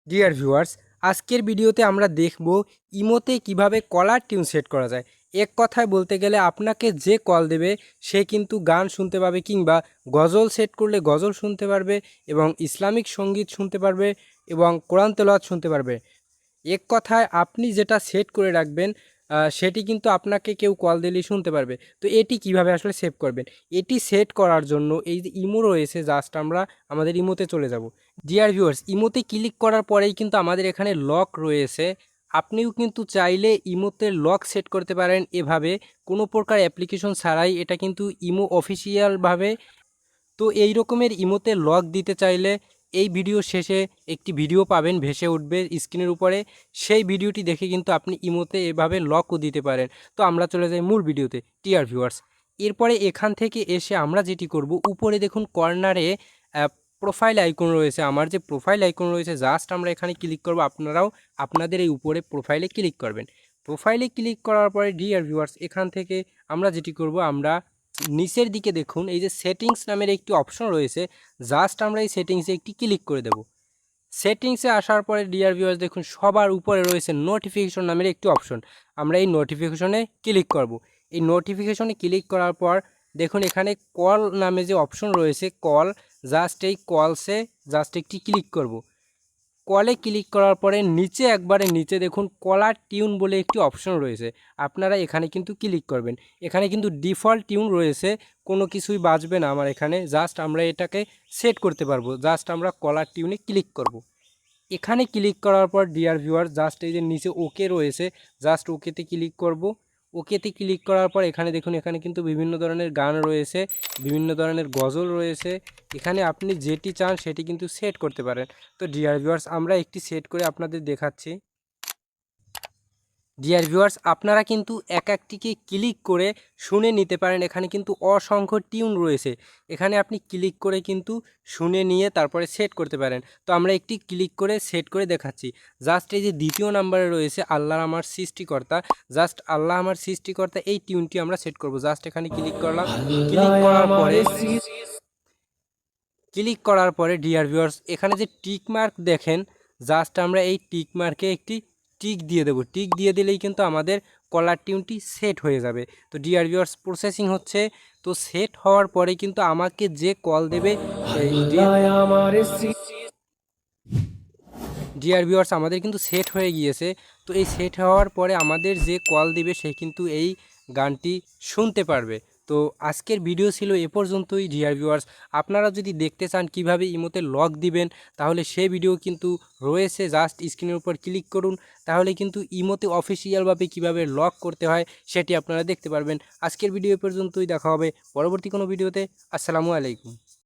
Dear viewers, আজকের ভিডিওতে আমরা দেখব ইমোতে কিভাবে কলার টিউন সেট করা যায়। এক কথায় বলতে গেলে আপনাকে যে কল দেবে সে কিন্তু গান শুনতে পাবে, কিংবা গজল সেট করলে গজল শুনতে পারবে এবং ইসলামিক সঙ্গীত শুনতে পারবে এবং কোরআন তেলাওয়াত শুনতে পারবে। এক কথায় আপনি যেটা সেট করে রাখবেন সেটি কিন্তু আপনাকে কেউ কল দিলেই শুনতে পারবে। তো এটি কিভাবে আসলে সেভ করবেন? এটি সেট করার জন্য এই যে ইমো রয়েছে, জাস্ট আমরা আমাদের ইমোতে চলে যাব। ডিয়ার ভিউয়ার্স, ইমোতে ক্লিক করার পরেই কিন্তু আমাদের এখানে লক রয়েছে। আপনিও কিন্তু চাইলে ইমোতে লক সেট করতে পারেন এভাবে, কোনো প্রকার অ্যাপ্লিকেশন ছাড়াই। এটা কিন্তু ইমো অফিসিয়ালভাবে। তো এই রকমের ইমোতে লক দিতে চাইলে এই ভিডিও শেষে একটি ভিডিও পাবেন, ভেসে উঠবে স্ক্রিনের উপরে। সেই ভিডিওটি দেখে কিন্তু আপনি ইমোতে এভাবে লকও দিতে পারেন। তো আমরা চলে যাই মূল ভিডিওতে ডিয়ার ভিউয়ার্স। এরপরে এখান থেকে এসে আমরা যেটি করব, উপরে দেখুন কর্নারে প্রোফাইল আইকন রয়েছে। আমার যে প্রোফাইল আইকন রয়েছে, জাস্ট আমরা এখানে ক্লিক করব। আপনারাও আপনাদের এই উপরে প্রোফাইলে ক্লিক করবেন। প্রোফাইলে ক্লিক করার পরে ডিয়ার ভিউয়ার্স, এখান থেকে আমরা যেটি করব, আমরা নিচের দিকে দেখুন এই যে সেটিংস নামের একটি অপশন রয়েছে, জাস্ট আমরা এই সেটিংসে একটি ক্লিক করে দেব। সেটিংসে আসার পরে ডিয়ার ভিউয়ার্স দেখুন সবার উপরে রয়েছে নোটিফিকেশন নামের একটি অপশন। আমরা এই নোটিফিকেশনে ক্লিক করব। এই নোটিফিকেশনে ক্লিক করার পর দেখুন এখানে কল নামে যে অপশন রয়েছে, কল, জাস্ট এই কলসে জাস্ট একটি ক্লিক করব। কলে ক্লিক করার পরে নিচে একবারে নিচে দেখুন কলার টিউন বলে একটি অপশন রয়েছে। আপনারা এখানে কিন্তু ক্লিক করবেন। এখানে কিন্তু ডিফল্ট টিউন রয়েছে, কোনো কিছুই বাজবে না আমার এখানে। জাস্ট আমরা এটাকে সেট করতে পারবো। জাস্ট আমরা কলার টিউনে ক্লিক করব। এখানে ক্লিক করার পর ডিয়ার ভিউয়ার, জাস্ট এই যে নিচে ওকে রয়েছে, জাস্ট ওকেতে ক্লিক করব। ওকেতে ক্লিক করার পর এখানে দেখুন, এখানে কিন্তু বিভিন্ন ধরনের গান রয়েছে, বিভিন্ন ধরনের গজল রয়েছে। এখানে আপনি যেটি চান সেটি কিন্তু সেট করতে পারেন। তো ডিয়ার ভিউয়ার্স, আমরা একটি সেট করে আপনাদের দেখাচ্ছি। ডিয়ার ভিউয়ার্স, আপনারা কিন্তু এক একটিকে ক্লিক করে শুনে নিতে পারেন। এখানে কিন্তু অসংখ্য টিউন রয়েছে, এখানে আপনি ক্লিক করে কিন্তু শুনে নিয়ে তারপরে সেট করতে পারেন। তো আমরা একটি ক্লিক করে সেট করে দেখাচ্ছি। জাস্ট এই যে দ্বিতীয় নাম্বারে রয়েছে আল্লাহ আমার সৃষ্টিকর্তা, জাস্ট আল্লাহ আমার সৃষ্টিকর্তা, এই টিউনটি আমরা সেট করব। জাস্ট এখানে ক্লিক করলাম। ক্লিক করার পরে ডিয়ার ভিউয়ার্স, এখানে যে টিক মার্ক দেখেন, জাস্ট আমরা এই টিক মার্কে একটি টিক দিয়ে দেবো। টিক দিয়ে দিলেই কিন্তু আমাদের কলার টিউনটি সেট হয়ে যাবে। তো ডিয়ার ভিউয়ার্স, প্রসেসিং হচ্ছে। তো সেট হওয়ার পরে কিন্তু আমাকে যে কল দেবে, ডিয়ার ভিউয়ার্স আমাদের কিন্তু সেট হয়ে গিয়েছে। তো এই সেট হওয়ার পরে আমাদের যে কল দিবে সে কিন্তু এই গানটি শুনতে পারবে। তো আজকের ভিডিও ছিল এ পর্যন্তই ডিয়ার ভিউয়ার্স। আপনারা যদি দেখতে চান কিভাবে ইমোতে লক দিবেন, তাহলে সেই ভিডিও কিন্তু রয়েছে, জাস্ট স্ক্রিনের উপর ক্লিক করুন। তাহলে কিন্তু ইমোতে অফিসিয়ালভাবে কিভাবে লক করতে হয় সেটি আপনারা দেখতে পারবেন। আজকের ভিডিও এ পর্যন্তই, দেখা হবে পরবর্তী কোনো ভিডিওতে। আসসালামু আলাইকুম।